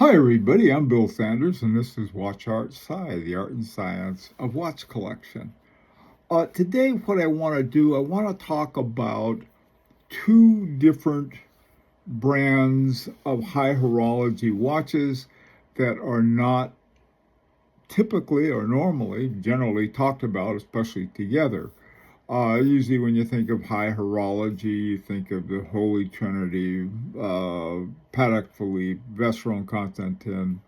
Hi everybody, I'm Bill Sanders and this is Watch Art Cie, the art and science of watch collection. Today what I want to do, I want to talk about two different brands of high horology watches that are not typically or normally, generally talked about, especially together. Usually when you think of high horology, you think of the Holy Trinity, Patek Philippe, Vacheron Constantin,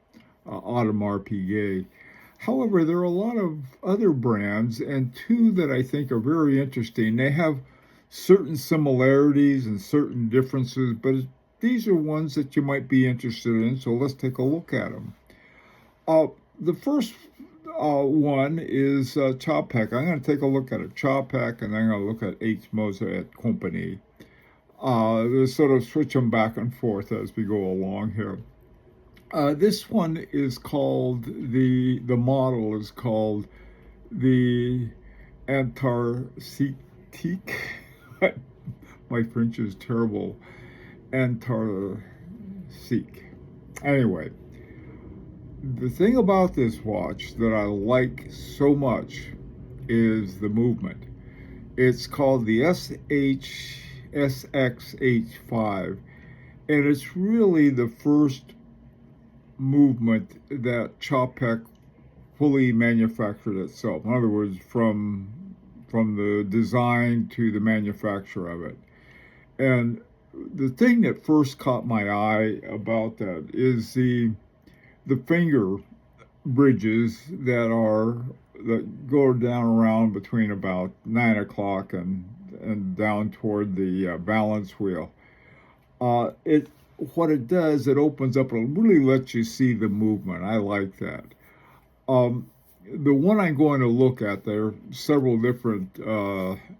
Audemars Piguet. However, there are a lot of other brands, and two that I think are very interesting. They have certain similarities and certain differences, but these are ones that you might be interested in, so let's take a look at them. The first one is Czapek. I'm going to take a look at a Czapek, and then I'm going to look at H. Moser et Company. We'll sort of switch them back and forth as we go along here. This one is called, the model is called the Antarctique. My French is terrible. Antarctique. Anyway, the thing about this watch that I like so much is the movement. It's called the SXH5, and it's really the first movement that Czapek fully manufactured itself. In other words, from the design to the manufacture of it. And the thing that first caught my eye about that is the finger bridges that go down around between about 9 o'clock and down toward the balance wheel. What it does, it opens up, it really lets you see the movement. I like that. The one I'm going to look at, there are several different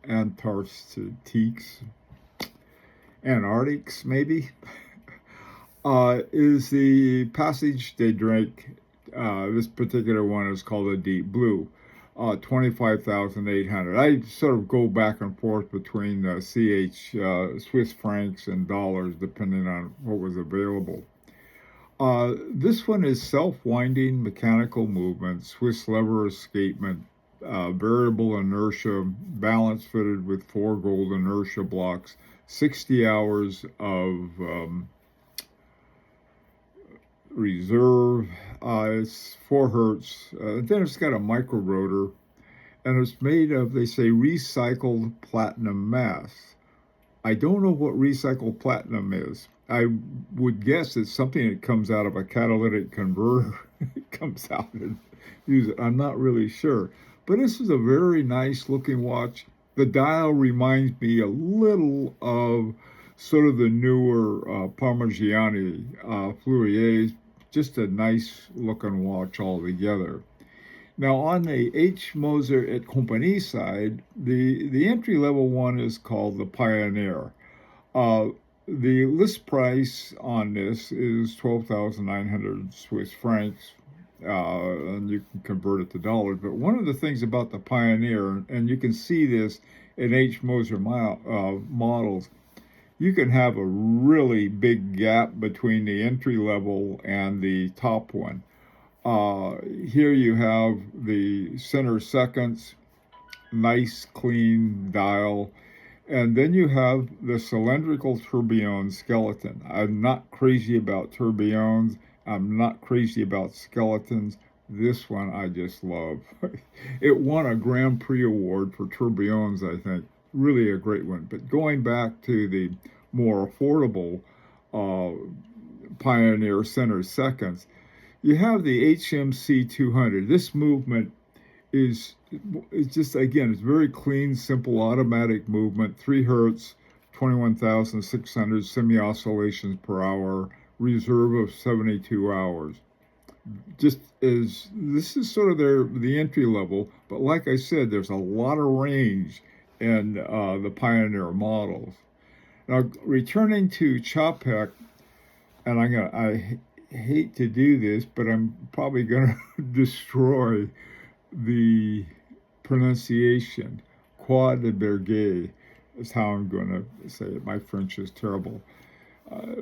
Antarctiques maybe, is the Passage des Drakes. This particular one is called a deep blue, 25,800. I sort of go back and forth between CH, Swiss francs and dollars, depending on what was available. This one is self-winding mechanical movement, Swiss lever escapement, variable inertia, balance fitted with 4 gold inertia blocks, 60 hours of reserve. It's 4 hertz. Then it's got a micro rotor, and it's made of, they say, recycled platinum mass. I don't know what recycled platinum is. I would guess it's something that comes out of a catalytic converter. It comes out and use it. I'm not really sure. But this is a very nice looking watch. The dial reminds me a little of sort of the newer Parmigiani Fleuriers. Just a nice looking watch altogether. Now on the H. Moser et Company side, the entry level one is called the Pioneer. The list price on this is 12,900 Swiss francs, and you can convert it to dollars. But one of the things about the Pioneer, and you can see this in H. Moser models, you can have a really big gap between the entry level and the top one. Here you have the center seconds, nice clean dial, and then you have the cylindrical tourbillon skeleton. I'm not crazy about tourbillons. I'm not crazy about skeletons. This one I just love. It won a Grand Prix award for tourbillons, I think. Really a great one. But going back to the more affordable Pioneer center seconds, you have the HMC 200. This movement is just, again, it's very clean, simple, automatic movement, 3 hertz, 21,600 semi-oscillations per hour, reserve of 72 hours. Just as this is sort of the entry level, but like I said, there's a lot of range in the Pioneer models. Now, returning to Czapek, and I hate to do this, but I'm probably gonna destroy the pronunciation. Croix de Berguet is how I'm going to say it. My French is terrible.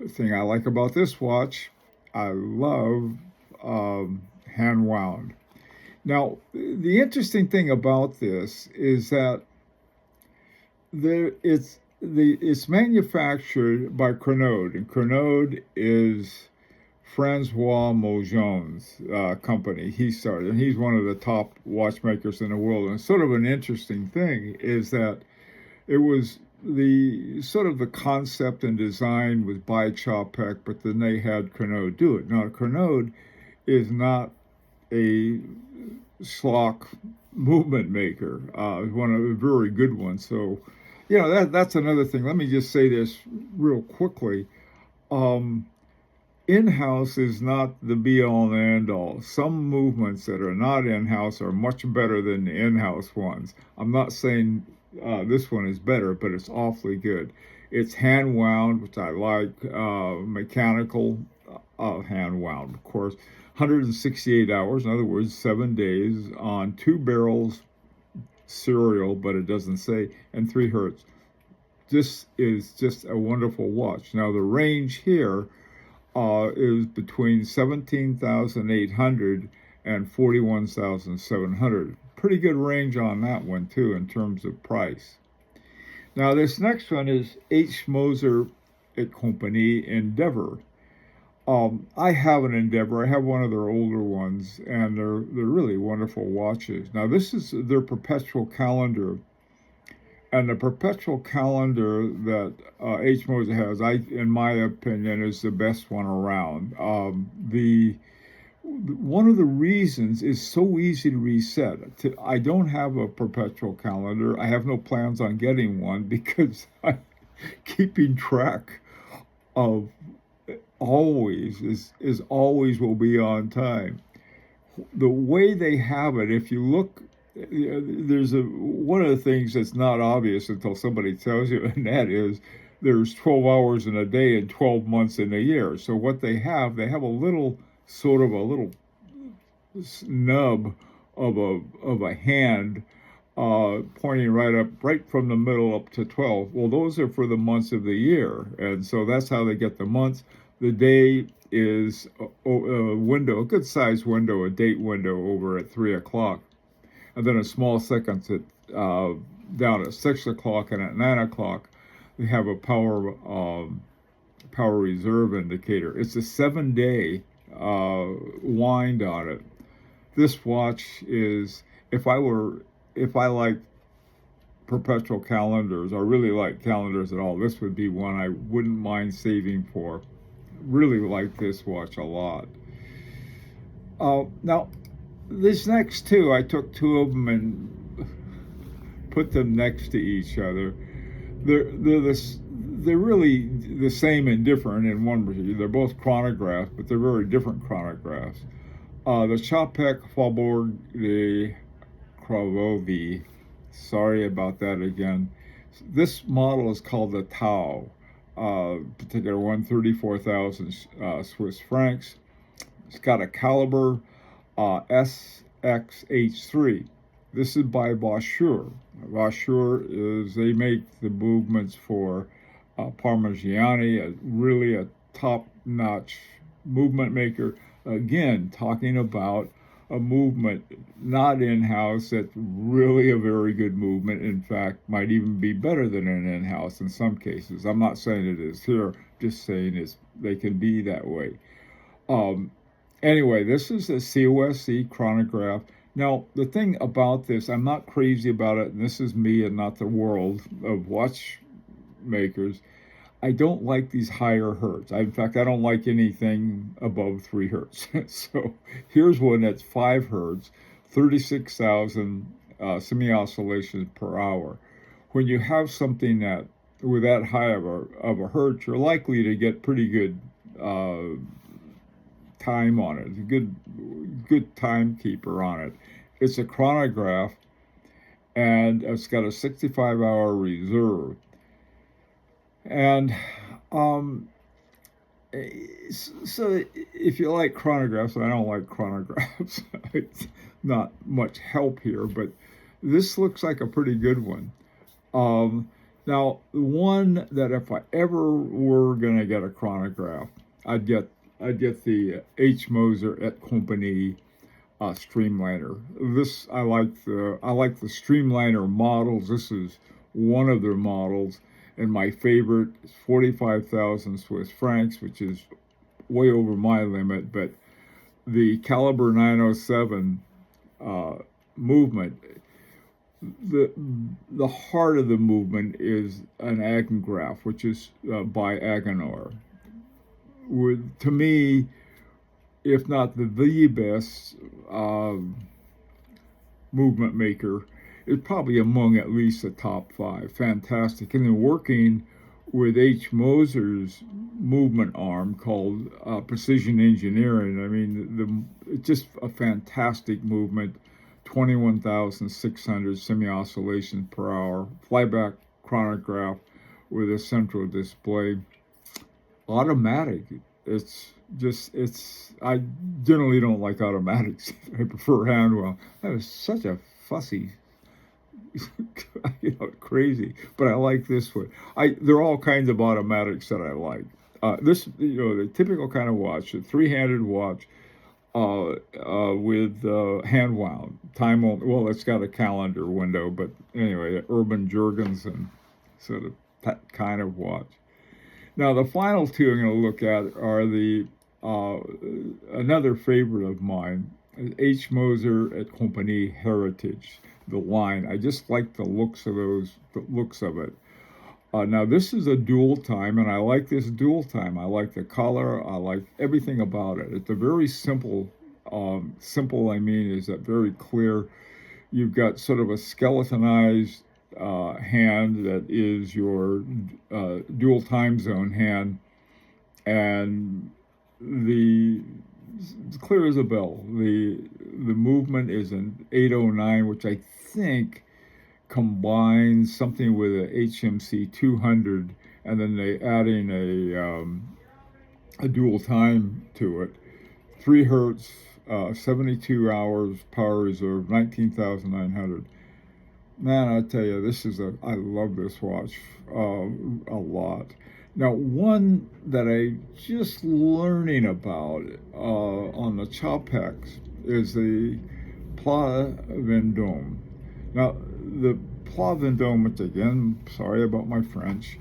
Thing I like about this watch, I love hand wound. Now, the interesting thing about this is that it's manufactured by Crenode, and Crenode is Francois Moser's company. He started, and he's one of the top watchmakers in the world. And sort of an interesting thing is that it was the sort of the concept and design was by Czapek, but then they had Crenode do it. Now, Crenode is not a schlock movement maker. One of a very good ones. So, that's another thing. Let me just say this real quickly. In-house is not the be-all and end-all. Some movements that are not in-house are much better than the in-house ones. I'm not saying this one is better, but it's awfully good. It's hand wound, which I like, mechanical hand wound, of course. 168 hours, in other words, 7 days on 2 barrels, serial, but it doesn't say, and 3 hertz. This is just a wonderful watch. Now, the range here is between 17,800 and 41,700. Pretty good range on that one, too, in terms of price. Now, this next one is H. Moser et Company Endeavor. I have an Endeavor. I have one of their older ones, and they're really wonderful watches. Now, this is their perpetual calendar, and the perpetual calendar that H. Moser has, in my opinion, is the best one around. One of the reasons is so easy to reset. I don't have a perpetual calendar. I have no plans on getting one because I'm keeping track of always is always will be on time. The way they have it, if you look, there's one of the things that's not obvious until somebody tells you, and that is there's 12 hours in a day and 12 months in a year. So what they have a little nub of a hand pointing right from the middle up to 12. Well, those are for the months of the year, and so that's how they get the months. The day is a window, a good sized window, a date window over at 3 o'clock, and then a small seconds at down at 6 o'clock, and at 9 o'clock they have a power reserve indicator. It's a 7-day wind on it. This watch is, if I like perpetual calendars, or really like calendars at all, this would be one I wouldn't mind saving for. Really like this watch a lot. Now, these next two, I took 2 of them and put them next to each other. They're really the same and different in one respect. They're both chronographs, but they're very different chronographs. The Czapek Faubourg de Cracovie. Sorry about that again. This model is called the Tau. Particular one, 34,000 Swiss francs. It's got a caliber SXH3. This is by Moser. Moser they make the movements for Parmigiani, really a top-notch movement maker. Again, talking about a movement not in-house that's really a very good movement. In fact, might even be better than an in-house in some cases. I'm not saying it is here, just saying they can be that way. Anyway, this is a COSC chronograph. Now, the thing about this, I'm not crazy about it, and this is me and not the world of watchmakers. I don't like these higher hertz. In fact, I don't like anything above 3 hertz. So here's one that's 5 hertz, 36,000 semi-oscillations per hour. When you have something that with that high of a hertz, you're likely to get pretty good time on it, a good timekeeper on it. It's a chronograph, and it's got a 65-hour reserve. And so if you like chronographs, I don't like chronographs, it's not much help here, but this looks like a pretty good one. Now, one that if I ever were going to get a chronograph, I'd get I get the H. Moser et Compagnie streamliner. This I like the streamliner models. This is one of their models, and my favorite is 45,000 Swiss francs, which is way over my limit. But the caliber 907 movement, the heart of the movement is an Agengraph, which is by Agenor. To me, if not the best movement maker, is probably among at least the top 5. Fantastic. And then working with H. Moser's movement arm called Precision Engineering, I mean, it's just a fantastic movement. 21,600 semi-oscillations per hour, flyback chronograph with a central display. Automatic. I generally don't like automatics. I prefer handwound. That was such a fussy, crazy. But I like this one. There are all kinds of automatics that I like. This, the typical kind of watch, a 3-handed watch, with hand wound. Time only. Well, it's got a calendar window, but anyway, Urban Jurgensen sort of that kind of watch. Now, the final two I'm going to look at are the another favorite of mine, H. Moser et Compagnie Heritage, the line. I just like the looks of it. Now, this is a dual time, and I like this dual time. I like the color. I like everything about it. It's a very simple, is that very clear. You've got sort of a skeletonized hand that is your dual time zone hand, and it's clear as a bell. The movement is an 809, which I think combines something with a HMC 200, and then they add in a dual time to it. 3 hertz, 72 hours, power reserve, 19,900. Man, I tell you, I love this watch a lot. Now, one that I just learning about on the Czapek is the Pla Vendôme. Now, the Pla Vendôme, which again, sorry about my French,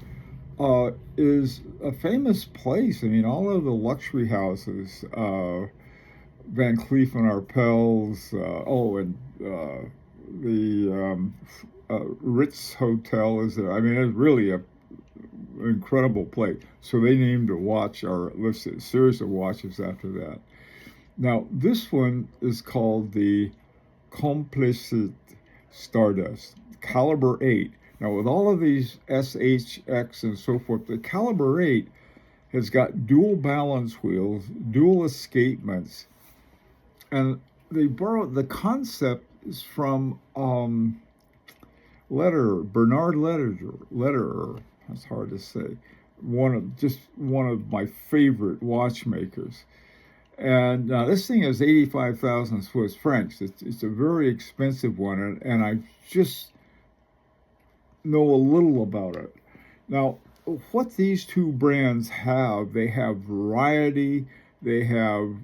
is a famous place. I mean, all of the luxury houses, Van Cleef and Arpels, the Ritz Hotel is there. I mean, it's really an incredible place. So they named a watch, or listed a series of watches after that. Now, this one is called the Complicit Stardust, caliber 8. Now, with all of these SHX and so forth, the caliber 8 has got dual balance wheels, dual escapements, and they borrowed the concept is from Bernard Lederer. That's hard to say. One of my favorite watchmakers. And this thing is 85,000 Swiss francs. It's a very expensive one, and I just know a little about it. Now, what these two brands have, they have variety. They have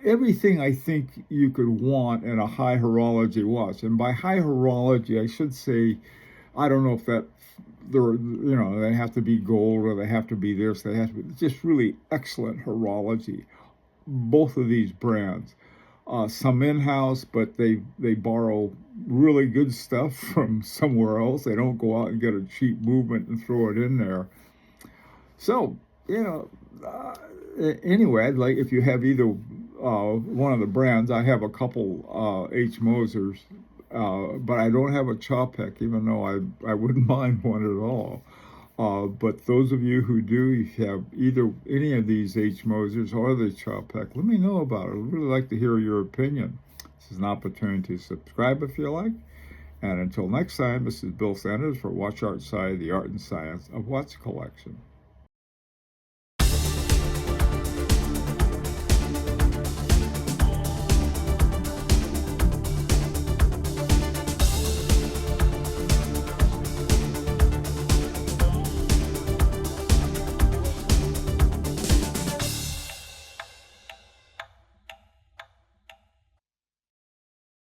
everything I think you could want in a high horology watch. And by high horology, I should say, I don't know if that they have to be gold or they have to be this. They have to be just really excellent horology. Both of these brands, some in-house, but they borrow really good stuff from somewhere else. They don't go out and get a cheap movement and throw it in there. So anyway, I'd like if you have either one of the brands. I have a couple H. Mosers, but I don't have a Czapek, even though I wouldn't mind one at all. But those of you who do have any of these H. Mosers or the Czapek, let me know about it. I'd really like to hear your opinion. This is an opportunity to subscribe if you like. And until next time, this is Bill Sanders for Watch Art Cie, the art and science of watch collection.